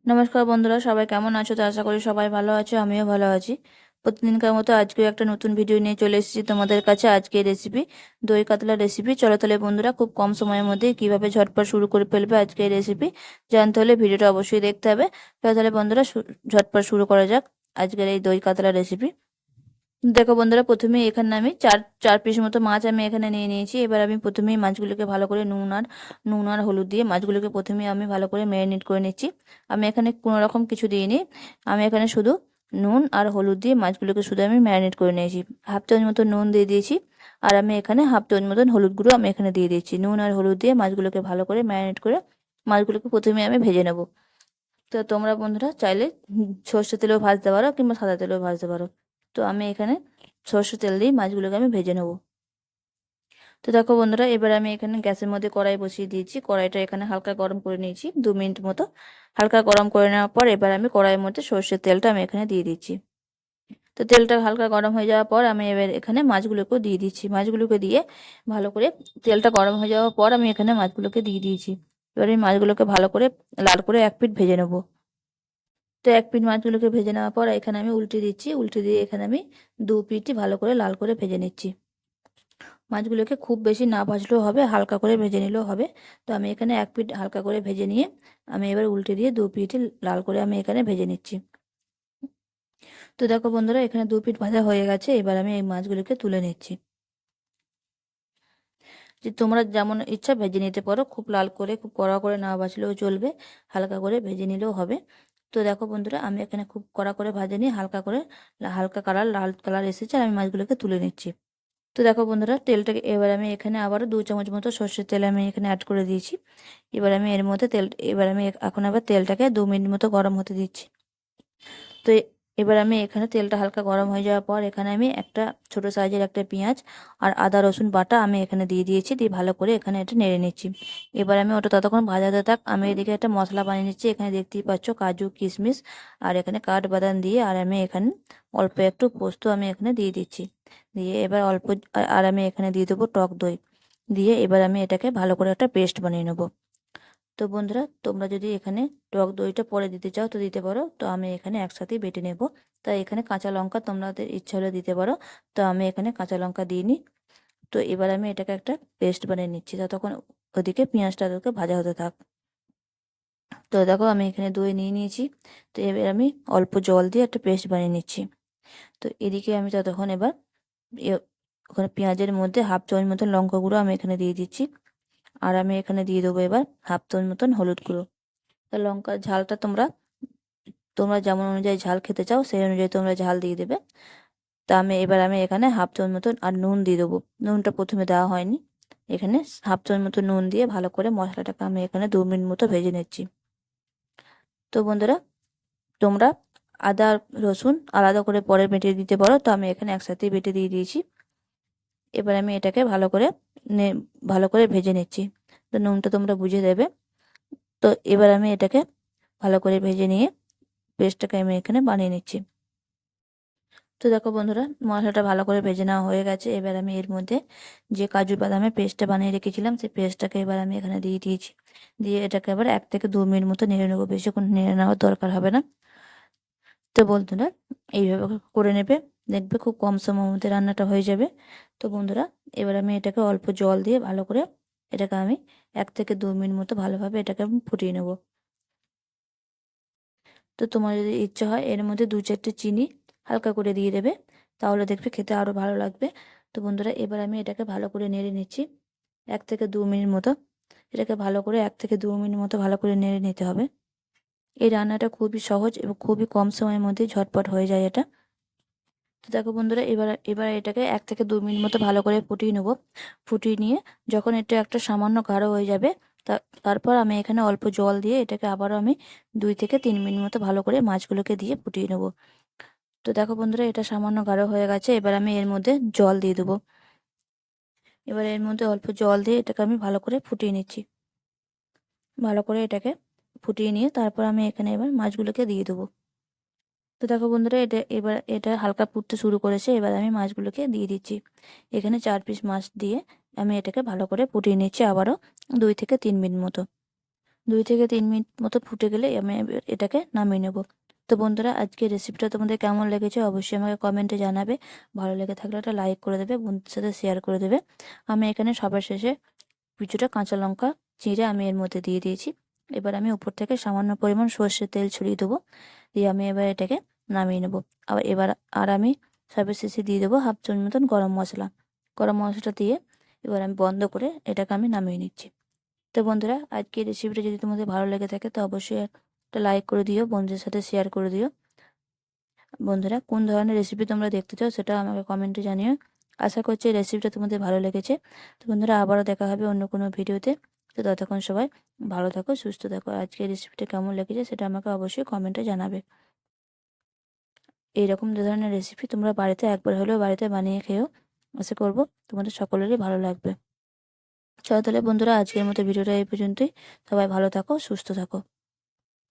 নমস্কার বন্ধুরা, সবাই কেমন আছো? তো আশা করি সবাই ভালো আছো, আমিও ভালো আছি। প্রতিদিনকার মতো আজকে একটা নতুন ভিডিও নিয়ে চলে এসেছি তোমাদের কাছে। আজকে রেসিপি দই কাতলা রেসিপি। চলো তাহলে বন্ধুরা, খুব কম সময়ের মধ্যে কিভাবে ঝটপট শুরু করে ফেলবে আজকে এই রেসিপি জানতে হলে ভিডিওটা অবশ্যই দেখতে হবে। চলো তাহলে বন্ধুরা, ঝটপট শুরু করা যাক আজকের এই দই কাতলা রেসিপি। দেখো বন্ধুরা, প্রথমে এখানে আমি চার চার পিস মতো মাছ আমি এখানে নিয়ে নিয়েছি। এবার আমি প্রথমেই মাছগুলোকে ভালো করে নুন আর হলুদ দিয়ে মাছগুলোকে প্রথমে আমি ভালো করে ম্যারিনেট করে নিচ্ছি। আমি এখানে কোনো রকম কিছু দিইনি। আমি এখানে শুধু নুন আর হলুদ দিয়ে মাছগুলোকে শুধু আমি ম্যারিনেট করে নিয়েছি। হাফ চামচ মতো নুন দিয়ে দিয়েছি, আর আমি এখানে হাফ চামচ মতন হলুদ গুঁড়ো আমি এখানে দিয়ে দিচ্ছি। নুন আর হলুদ দিয়ে মাছগুলোকে ভালো করে ম্যারিনেট করে মাছগুলোকে প্রথমে আমি ভেজে নেব। তো তোমরা বন্ধুরা চাইলে সর্ষে তেলেও ভাজতে পারো কিংবা সাদা তেলেও ভাজতে পারো। তো আমি এখানে সর্ষে তেল দিয়ে মাছগুলোকে আমি ভেজে নেব। তো দেখো বন্ধুরা, এবার আমি এখানে গ্যাসের মধ্যে কড়াই বসিয়ে দিয়েছি। কড়াইটা এখানে হালকা গরম করে নিয়েছি 2 মিনিট মতো। হালকা গরম করে নেওয়ার পর এবার আমি কড়াইয়ের মধ্যে সর্ষের তেলটা আমি এখানে দিয়ে দিচ্ছি। তো তেলটা হালকা গরম হয়ে যাওয়ার পর আমি এবার এখানে মাছগুলোকেও দিয়ে দিচ্ছি। মাছগুলোকে দিয়ে ভালো করে, তেলটা গরম হয়ে যাওয়ার পর আমি এখানে মাছগুলোকে দিয়ে দিয়েছি। এবার আমি মাছগুলোকে ভালো করে লাল করে এক পিঠ ভেজে নেবো। তো এক পিঠ মাছগুলোকে ভেজে নেওয়ার পর এখানে আমি উল্টে দিচ্ছি। উল্টে দিয়ে এখানে আমি 2 পিঠই ভালো করে লাল করে ভেজে নিচ্ছি। মাছগুলোকে খুব বেশি না ভাজলেও হবে, হালকা করে ভেজে নিলেও হবে। তো আমি এখানে এক পিঠ হালকা করে ভেজে নিয়ে আমি এবার উল্টে দিয়ে 2 পিঠই লাল করে আমি এখানে ভেজে নিচ্ছি। তো দেখো বন্ধুরা, এখানে 2 পিঠ ভাজা হয়ে গেছে। এবার আমি এই মাছগুলোকে তুলে নিচ্ছি। যে তোমরা যেমন ইচ্ছা ভেজে নিতে পারো, খুব লাল করে খুব কড়া করে না ভাজলেও চলবে, হালকা করে ভেজে নিলেও হবে। তো দেখো বন্ধুরা, আমি এখানে খুব কড়া করে ভাজে নিয়ে হালকা করে হালকা কালার লাল কালার এসেছে, আর আমি মাছগুলোকে তুলে নিচ্ছি। তো দেখো বন্ধুরা, তেলটাকে এবার আমি এখানে আবারও 2 চামচ মতো সর্ষের তেল আমি এখানে অ্যাড করে দিয়েছি। এবার আমি এর মধ্যে এবার আমি এখন আবার তেলটাকে 2 মিনিট মতো গরম হতে দিচ্ছি। তো এবার আমি এখানে তেলটা হালকা গরম হয়ে যাওয়ার পর এখানে আমি একটা ছোট সাইজের একটা পেঁয়াজ আর আদা রসুন বাটা আমি এখানে দিয়ে দিয়েছি। দিয়ে ভালো করে এখানে এটা নেড়ে নিচ্ছি। এবার আমি ওটা ততক্ষণ ভাজাতে থাক, আমি এদিকে একটা মশলা বানিয়ে নিচ্ছি। এখানে দেখতেই পাচ্ছ কাজু কিশমিশ আর এখানে কাঠবাদাম দিয়ে, আর আমি এখানে অল্প একটু পোস্ত আমি এখানে দিয়ে দিচ্ছি। দিয়ে এবার অল্প আর আমি এখানে দিয়ে দেবো টক দই। দিয়ে এবার আমি এটাকে ভালো করে একটা পেস্ট বানিয়ে নেবো। তো বন্ধুরা, তোমরা যদি এখানে টক দইটা পরে দিতে চাও তো দিতে পারো। তো আমি এখানে একসাথেই বেটে নেব। তাই এখানে কাঁচা লঙ্কা তোমাদের ইচ্ছা হলে দিতে পারো। তো আমি এখানে কাঁচা লঙ্কা দিইনি। তো এবার আমি এটাকে একটা পেস্ট বানিয়ে নিচ্ছি। ততক্ষণ ওদিকে পেঁয়াজটা ওদেরকে ভাজা হতে থাক। তো দেখো, আমি এখানে দই নিয়ে নিয়েছি। তো এবার আমি অল্প জল দিয়ে একটা পেস্ট বানিয়ে নিচ্ছি। তো এদিকে আমি ততক্ষণ এবার ওখানে পেঁয়াজের মধ্যে হাফ চামচ মতন লঙ্কা গুঁড়ো আমি এখানে দিয়ে দিচ্ছি। আর আমি এখানে দিয়ে দেবো এবার হাফ চামচ মতন হলুদ গুঁড়ো। তা লঙ্কার ঝালটা তোমরা তোমরা যেমন অনুযায়ী ঝাল খেতে চাও সেই অনুযায়ী তোমরা ঝাল দিয়ে দেবে। তা এবার আমি এখানে হাফ চামচ মতন আর নুন দিয়ে দেবো। নুনটা প্রথমে দেওয়া হয়নি। এখানে হাফ চামচ মতো নুন দিয়ে ভালো করে মশলাটাকে আমি এখানে 2 মিনিট মতো ভেজে নিচ্ছি। তো বন্ধুরা, তোমরা আদা আর রসুন আলাদা করে পরে বেটে দিতে পারো। তো আমি এখানে একসাথেই বেটে দিয়ে দিয়েছি। এবার আমি এটাকে ভালো করে ভেজে নিচ্ছি। তো নুনটা তোমরা বুঝে দেবে। তো এবার আমি এটাকে ভালো করে ভেজে নিয়ে পেস্টটাকে আমি এখানে বানিয়ে নিচ্ছি। তো দেখো বন্ধুরা, মশলাটা ভালো করে ভেজে নেওয়া হয়ে গেছে। এবার আমি এর মধ্যে যে কাজু বাদামের পেস্টটা বানিয়ে রেখেছিলাম সেই পেস্টটাকে এবার আমি এখানে দিয়ে দিয়েছি। দিয়ে এটাকে আবার 1 থেকে 2 মিনিট মতো নেড়ে নেবো, বেশিক্ষণ নেড়ে নেওয়ার দরকার হবে না। তো বন্ধুরা, এইভাবে করে নেবে, দেখবে খুব কম সময়ের মধ্যে রান্নাটা হয়ে যাবে। তো বন্ধুরা, এবার আমি এটাকে অল্প জল দিয়ে ভালো করে এটাকে আমি 1 থেকে 2 মিনিট মতো ভালোভাবে এটাকে আমি ফুটিয়ে নেবো। তো তোমার যদি ইচ্ছা হয় এর মধ্যে 2-4টে চিনি হালকা করে দিয়ে দেবে, তাহলে দেখবে খেতে আরও ভালো লাগবে। তো বন্ধুরা, এবার আমি এটাকে ভালো করে নেড়ে নিচ্ছি 1 থেকে 2 মিনিট মতো। এটাকে ভালো করে 1 থেকে 2 মিনিট মতো ভালো করে নেড়ে নিতে হবে। এই রান্নাটা খুবই সহজ এবং খুবই কম সময়ের মধ্যে ঝটপট হয়ে যায় এটা। তো দেখো বন্ধুরা, এবার এবার এটাকে 1 থেকে 2 মিনিট মতো ভালো করে ফুটিয়ে নেব। ফুটিয়ে নিয়ে যখন এটা একটা সামান্য গাঢ় হয়ে যাবে, তারপর আমি এখানে অল্প জল দিয়ে এটাকে আবারও আমি 2 থেকে 3 মিনিট মতো ভালো করে মাছগুলোকে দিয়ে ফুটিয়ে নেব। তো দেখো বন্ধুরা, এটা সামান্য গাঢ় হয়ে গেছে। এবার আমি এর মধ্যে জল দিয়ে দেবো। এবার এর মধ্যে অল্প জল দিয়ে এটাকে আমি ভালো করে ফুটিয়ে নিচ্ছি। ভালো করে এটাকে ফুটিয়ে নিয়ে তারপর আমি এখানে এবার মাছগুলোকে দিয়ে দেবো। তো দেখো বন্ধুরা, এটা হালকা ফুটতে শুরু করেছে। এবার আমি মাছগুলোকে দিয়ে দিচ্ছি। এখানে 4 পিস মাছ দিয়ে আমি এটাকে ভালো করে ফুটিয়ে নিচ্ছি আবারও 2 থেকে 3 মিনিট মতো। 2 থেকে 3 মিনিট মতো ফুটে গেলে আমি এটাকে নামিয়ে নেব। তো বন্ধুরা, আজকের রেসিপিটা তোমাদের কেমন লেগেছে অবশ্যই আমাকে কমেন্টে জানাবে। ভালো লেগে থাকলে একটা লাইক করে দেবে, বন্ধুদের সাথে শেয়ার করে দেবে। আমি এখানে সবার শেষে কিছুটা কাঁচা লঙ্কা চিঁড়ে আমি এর মধ্যে দিয়ে দিয়েছি। এবার আমি উপর থেকে সামান্য পরিমাণ সর্ষের তেল ছড়িয়ে দেবো। দিয়ে আমি এবার এটাকে নামিয়ে নেব। আর আমি সবার শেষে দিয়ে দেবো হাফ চামচ মতন গরম মশলা। গরম মশলাটা দিয়ে এবার আমি বন্ধ করে এটাকে আমি নামিয়ে নিচ্ছি। তো বন্ধুরা, আজকের রেসিপিটা যদি তোমাদের ভালো লেগে থাকে তো অবশ্যই একটা লাইক করে দিও, বন্ধুদের সাথে শেয়ার করে দিও। বন্ধুরা, কোন ধরনের রেসিপি তোমরা দেখতে চাও সেটা আমাকে কমেন্টে জানিও। আশা করছি এই রেসিপিটা তোমাদের ভালো লেগেছে। তো বন্ধুরা, আবারও দেখা হবে অন্য কোনো ভিডিওতে। তো ততক্ষণ সবাই ভালো থাকো, সুস্থ থাকো। আজকের রেসিপিটা কেমন লেগেছে সেটা আমাকে অবশ্যই কমেন্টে জানাবে। এইরকম ধরনের রেসিপি তোমরা বাড়িতে একবার হলেও বাড়িতে বানিয়ে খেয়েও। আশা করব তোমাদের সকলেরই ভালো লাগবে। চলো তাহলে বন্ধুরা, আজকের মতো ভিডিওটা এই পর্যন্তই। সবাই ভালো থাকো, সুস্থ থাকো।